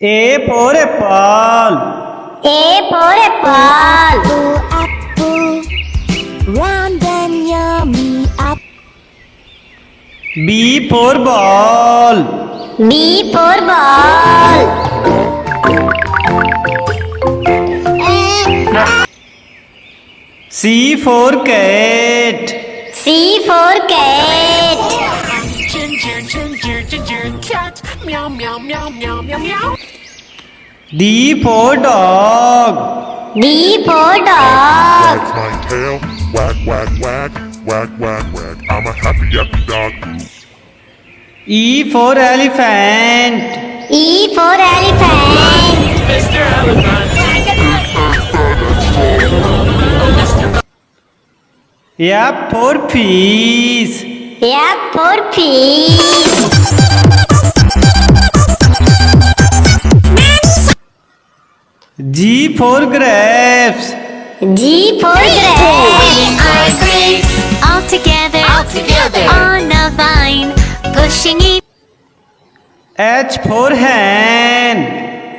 A for apple. A for apple. Apple, round and yummy apple. B for ball. B for ball. C for cat. C for cat. Ginger, ginger, ginger, cat. Meow, meow, meow, meow, meow, meow. D for dog. D for dog. Wag my tail, wag, wag, wag, wag, wag, wag. I'm a happy dog. E for elephant. E for elephant. Mr. Elephant. F for fish. F for fish. G for grapes. G for grapes. Our grapes all together, on a vine, pushing each. H for hen.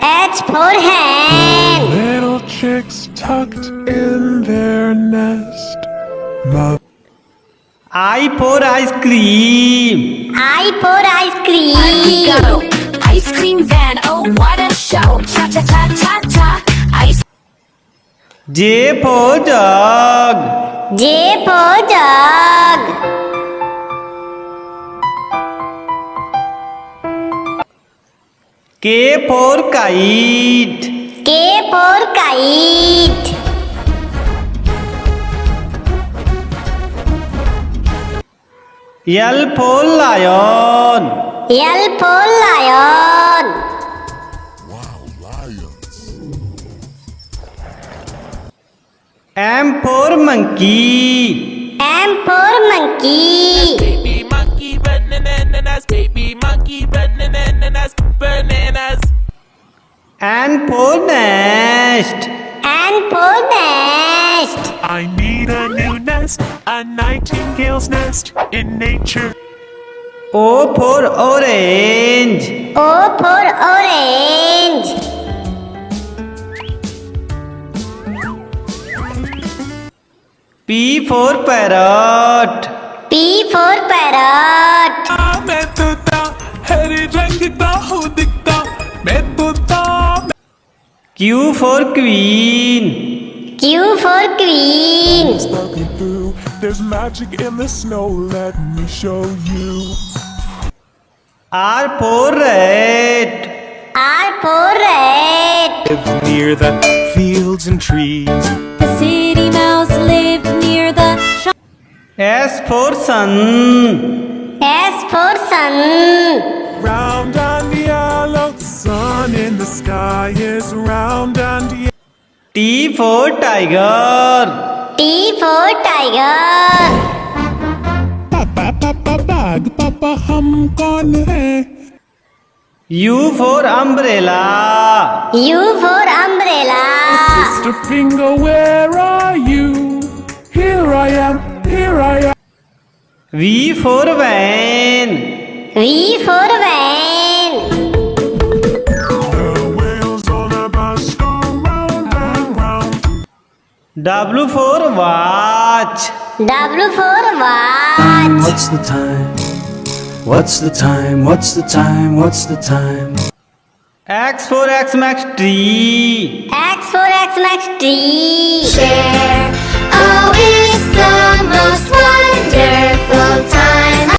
H for hen. Little chicks tucked in their nest. I for ice cream. I for ice cream. Go, ice cream van, oh what a show! Cha cha cha cha cha, ice. J for jug. J for jug. K for kite. K for kite. L for lion. L for lion. Wow, lions. M for monkey. M for monkey. Baby monkey, bananas. Baby monkey, bananas. Bananas. N for nest. N for nest. I need a new nest, a nightingale's nest in nature. O for orange. O for orange. P for parrot. P for parrot. मैं तोता हरे रंग का हूँ दिखता मैं तोता Q for queen. Q for queen. Looking through, there's magic in the snow. Let me show you. R for rat. R for rat. Live near the fields and trees. The city mouse lived near the shop. S for sun. S for sun. Round and yellow, sun in the sky is round and yellow. T for tiger. T for tiger. पापा पापा बाग पापा हम कौन है U for umbrella. U for umbrella. Mr. Finger, where are you? Here I am, here I am. V for van. V for van. The wheels on the bus go round and round. W for watch. W for watch. What's the time? What's the time? What's the time? What's the time? X for Xmas tree. X for Xmas tree. Share, oh it's the most wonderful time.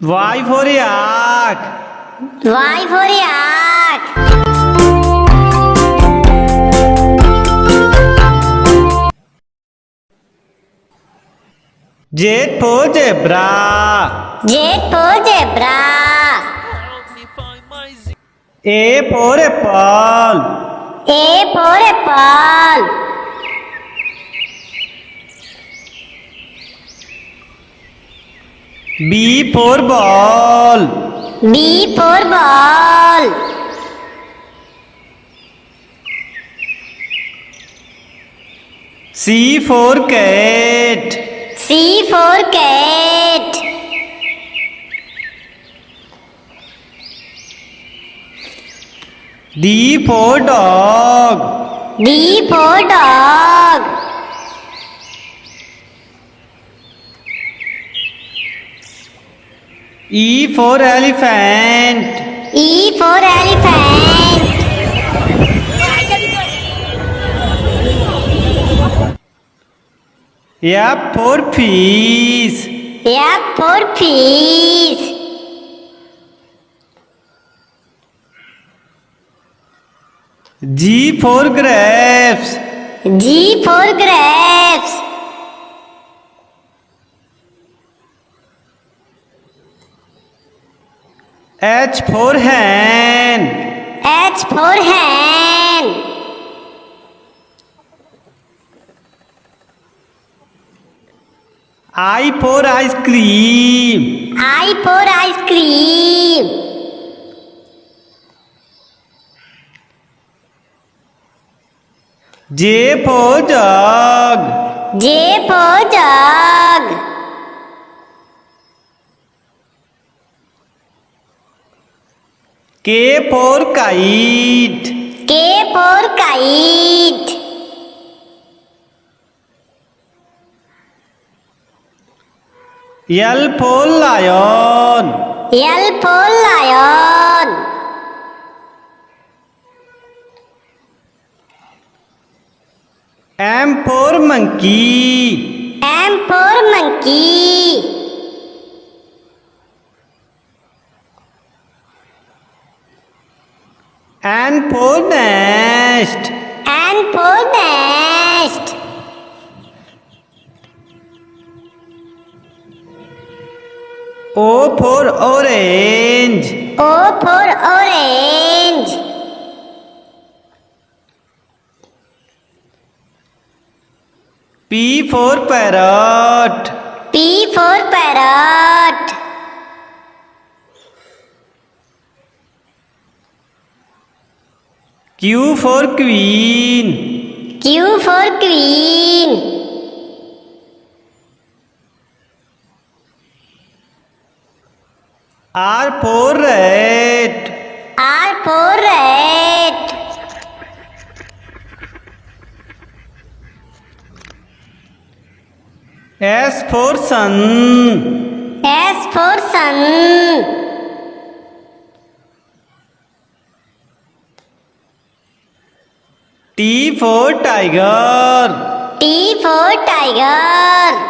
Y for yak. Y for yak. Z for zebra. Z for zebra. A for apple. A for apple. B for ball. B for ball. C for cat. C for cat. D for dog. D for dog. E for elephant. E for elephant. F for fish. F for fish. G for grapes. G for grapes. H for hen. H for hen. I for ice cream. I for ice cream. J for jug. J for jug. K for kite. K for kite. L for lion. L for lion. M for monkey. M for monkey. N for nest. N for nest. O for orange. O for orange. P for parrot. P for parrot. Q for queen. Q for queen. R for rat. R for rat. S for sun. S for sun. T for tiger. T for tiger.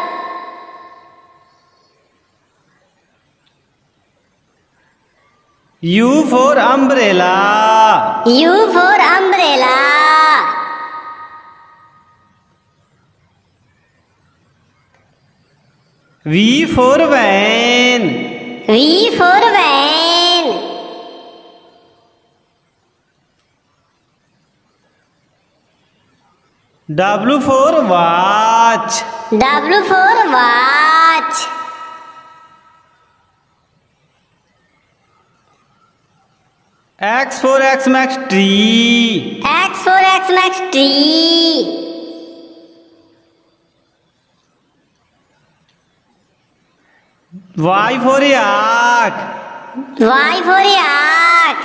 U for umbrella. U for umbrella. V for van. V for van. W for watch. W for watch. X for X-Max tree. X for X-Max tree. Y for yak. Y for yak.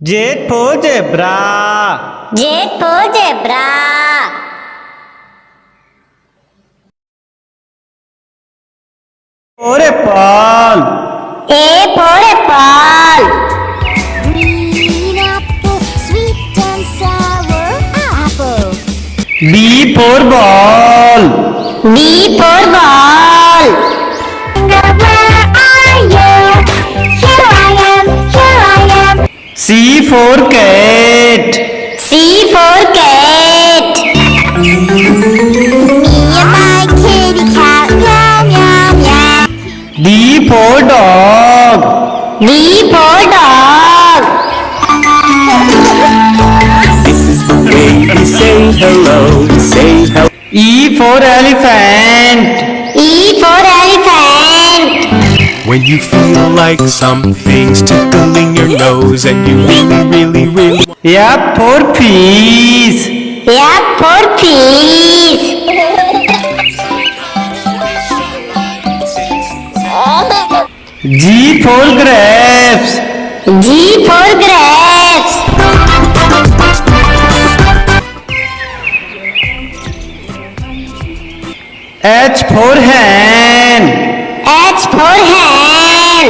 Z for zebra. Z for zebra. For apple. A for apple. Green apple, sweet and sour apple. B for ball. B for ball. Where are you? Here I am. C for cat. C for cat. Me and my kitty cat, meow, meow, meow. D for dog. D for dog. This is the way we say hello, say hello. E for elephant. E for elephant. When you feel like something's tickling your nose and you really F for fish. F for fish. G for grapes. G for grapes. H for hen. H for hen.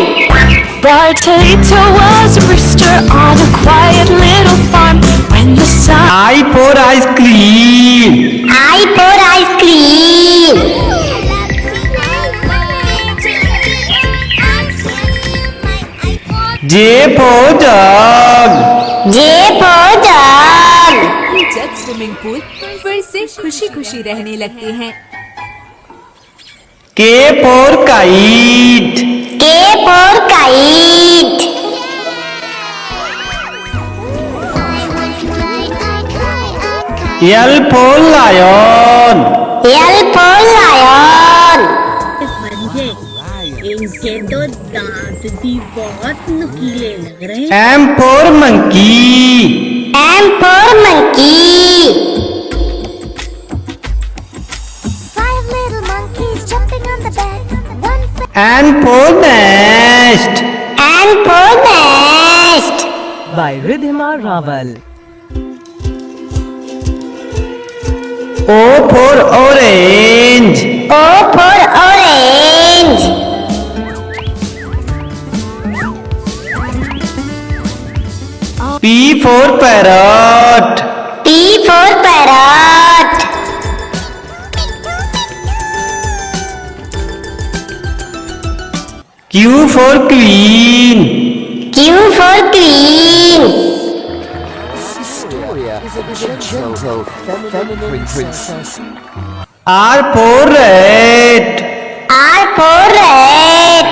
Potato was a rooster on a quiet little farm. When the sun I for ice cream. I for ice cream. J for jug. J for jug. जब swimming pool फिर से खुशी खुशी रहने लगते हैं। K for kite. K for kite. L for lion. L for lion. इनके तो दांत भी बहुत नुकीले लग रहे हैं। M for monkey. M for monkey. Five little monkeys jumping on the bed. One for N for nest. N for nest. by Ridhima Raval. O for orange. O for orange. P for parrot. P for parrot. Q for queen. Q for queen. R for rat. R for rat.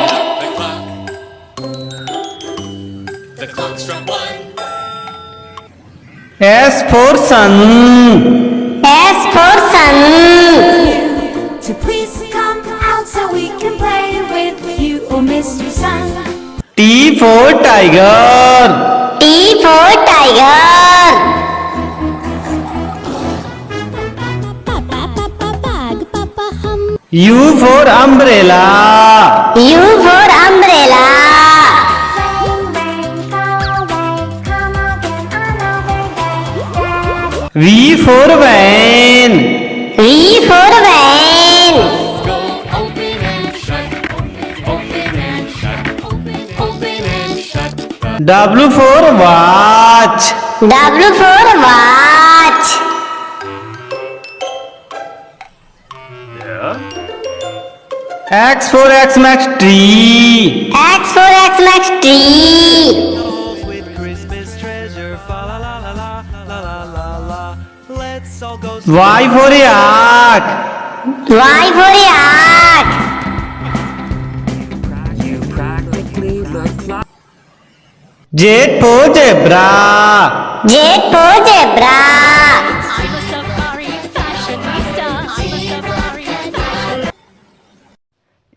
S for sun. S for sun. to please come out so we can play with you, oh Mr. Sun. T for tiger. T for tiger. U for umbrella. U for umbrella. V for van. V for van. W for watch. W for watch. X for Xmas tree. X for Xmas tree. with Christmas treasure. Fa la la la la la la la la. Let's all go. Y for yak. Y for yak. You practically look like. Z for zebra. J for zebra. I'm a safari fashionista. I'm a safari fashion.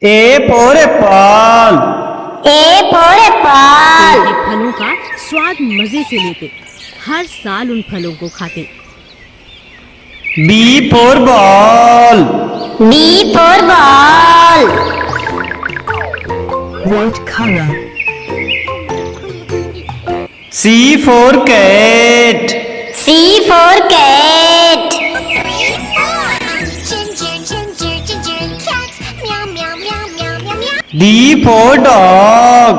A for apple. A for apple. ये फलों का स्वाद मजे से लेते, हर साल उन फलों को खाते। B for ball. B for ball. White color. C for cat. C for cat. Ginger, ginger, ginger, cat. Meow, meow, meow, meow, meow, meow. D for dog.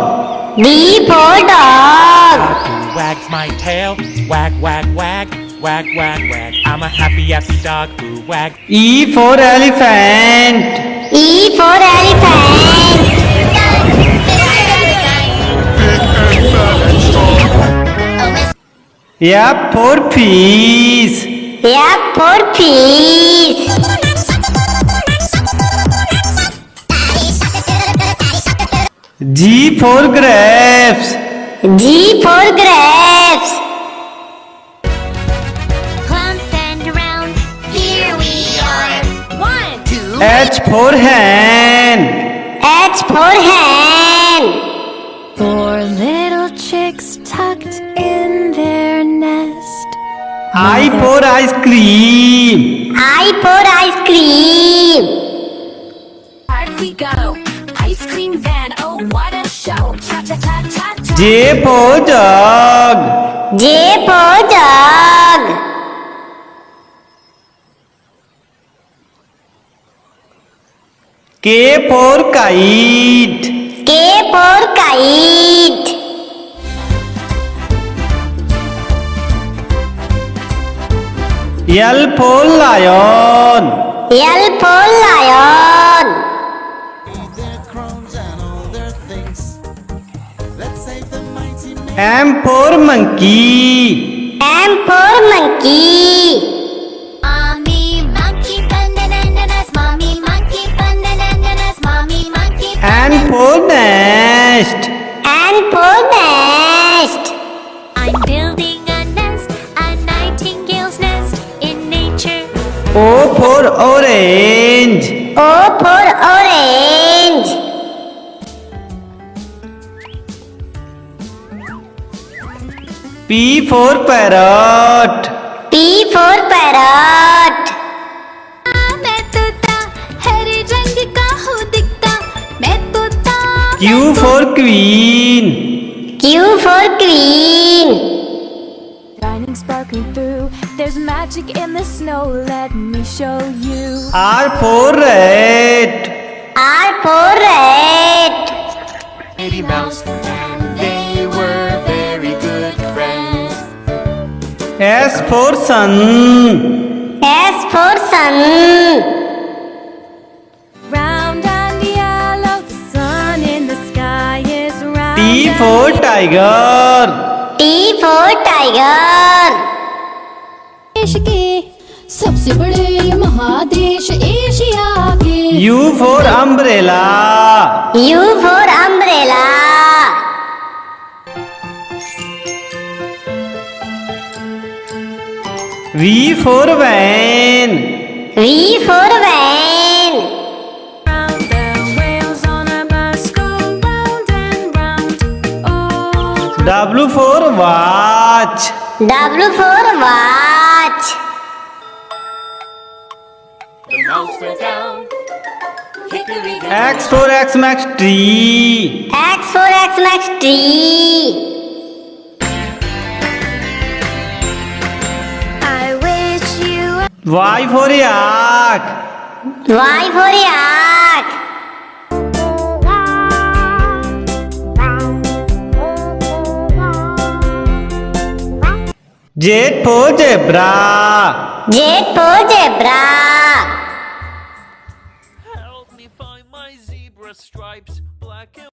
D for dog. Who wags my tail? Wag, wag, wag. Wag, wag, wag. I'm a happy, happy dog who wags. E for elephant. E for elephant. F for fish. F for fish. G for grapes. G for grapes. Clump and round. Here we are. 1, 2. H for hen. H for hen. 4 little chicks tucked in their nest. I for ice cream. I for ice cream. Hard we go, ice cream van, oh what an J for jug. J for jug. K for kite. K for kite. L for lion. L for lion. M for monkey. M for monkey. Mommy monkey bananas, mommy monkey bananas, mommy monkey. N for nest. N for nest. I'm building a nest, a nightingale's nest in nature. O for orange. O for orange. P for parrot. P for parrot. मैं तोता हरे रंग का हूँ दिखता, मैं तोता। Q for queen. Q for queen. Shining, sparkling through. There's magic in the snow. Let me show you. R for rat. R for rat. Mighty Mouse, and they were very good friends. S for sun. S for sun. Round and yellow, the sun in the sky is round. T for tiger. T for tiger. देश के सबसे बड़े महादेश Asia के। U for umbrella. U for umbrella. V for van. V for van. Round the wheels on a bus go round and round. Oh, W for watch. W for watch. The mouse went down. Hickory X for Xmas tree. X for Xmas tree. I wish you. Y for yak. Y for yak. Z for zebra. Z for zebra. Help me find my zebra stripes, black and